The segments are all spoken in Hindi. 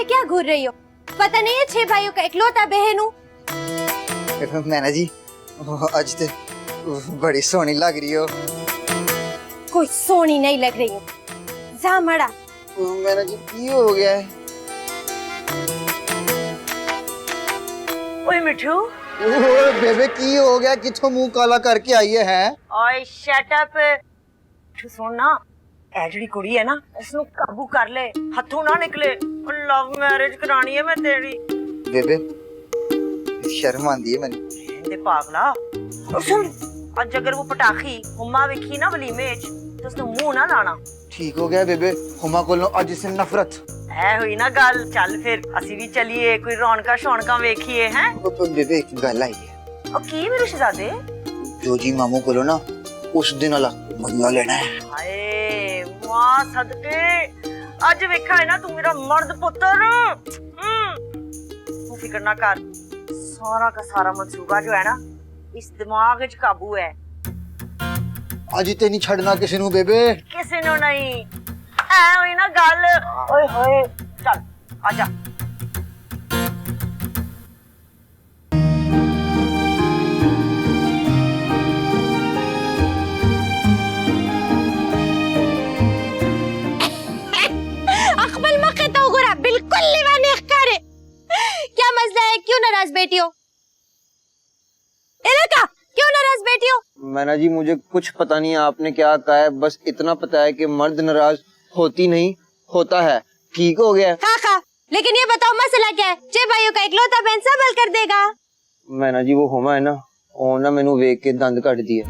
पीछे क्या घूर रही हो? पता नहीं है 6 भाइयों का इकलौता बहन हूँ। मैना जी आज तो बड़ी सोनी लग रही हो। कोई सोनी नहीं लग रही हो, जा मड़ा। मैना जी की हो गया है? ओए मिठू, ओए बेबे की हो गया? किथों मुंह काला करके आई है? ओए शट अप। मिठू सुन ना, ए जेड़ी कुड़ी है ना, इसनु काबू कर ले, हथों ना निकले। लव मैरिज करानी है मैं तेरी। बेबे शर्म आंदी है मैंने। ते पागला, और सुन, आज अगर वो पटाखी हुम्मा वेखी ना वलीमे च, तो उसनु मुंह ना लाना। ठीक हो गया बेबे, हुमा कोलों अज से नफरत ऐ हुई ना गल। चल फिर असी भी चलिए, कोई रौनका शौनका वेखिए हैं। बेबे एक गल आई है। और की मेरे शहजादे? जो जी मामू कोलों ना उस दिन वाला बदला लेना है। हाय मां सदके, आज वेखा है ना तू मेरा मर्द पुत्र। तू फिक्र ना कर, सारा का सारा मंसूबा जो है ना इस दिमाग विच काबू है। आज ते नहीं छड़ना किसी नु बेबे। किसी नु नहीं, ऐ हुई ना गल। ओए होए, चल आजा। अकबल मक्के तो गुरा बिल्कुल लीवानी करे। क्या मसला है? क्यों नाराज बैठी हो? इलाका क्यों नाराज बैठी हो? मैना जी मुझे कुछ पता नहीं है आपने क्या कहा है, बस इतना पता है कि मर्द नाराज होती नहीं होता है। ठीक हो गया काका, लेकिन ये बताओ मसला क्या है? 6 भाइयों का इकलौता बहन सब हल कर देगा। मैना जी वो हुमा है ना, ਉਹ ਨਾ ਮੈਨੂੰ ਵੇਖ ਕੇ ਦੰਦ ਕੱਢਦੀ ਹੈ।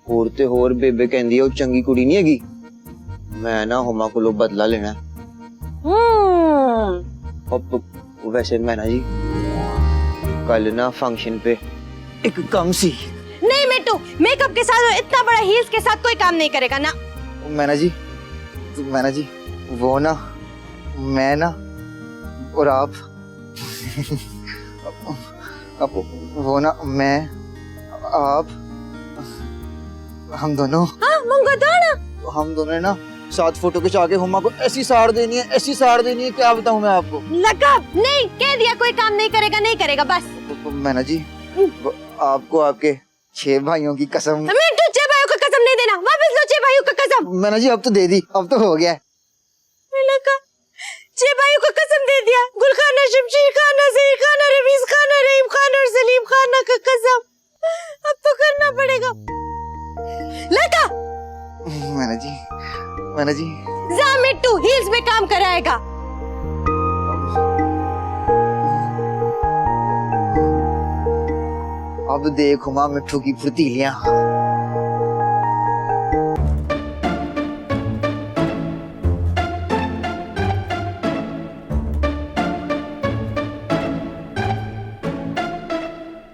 ਹੋਰ ਤੇ ਹੋਰ ਬੇਬੇ ਕਹਿੰਦੀ ਹੈ ਉਹ ਚੰਗੀ ਕੁੜੀ ਨਹੀਂ ਹੈਗੀ। ਮੈਂ ਨਾ ਹੁਮਾ ਕੋਲੋਂ ਬਦਲਾ ਲੈਣਾ। अब वैसे मैना जी कल ना फंक्शन पे एक काम सी। नहीं मिट्टू, मेकअप के साथ और इतना बड़ा हील्स के साथ कोई काम नहीं करेगा ना। मैना जी वो ना मैं ना और आप अब वो ना मैं आप हम दोनों हम दोनों ना 7 फोटो खिंचा के हुमा को ऐसी साड़ देनी है। क्या बताऊं मैं आपको? लगा नहीं, कह दिया कोई काम नहीं करेगा बस। मैना जी आपको आपके 6 भाइयों की कसम। मिट्टू 6 भाइयों का कसम नहीं देना, वापस लो 6 भाइयों का कसम। मैना जी अब तो दे दी, अब तो हो गया। लगा 6 भाइयों का कसम दे दिया। गुलखाना, शमशीर खाना, जहीर खाना, रमीज खाना, रहीम खान और सलीम खाना का कसम अब तो करना पड़ेगा। लगा मैना जी जा मिट्टू, हील्स में काम कराएगा। अब देख हुमा मिट्टू की फुर्तीलियां।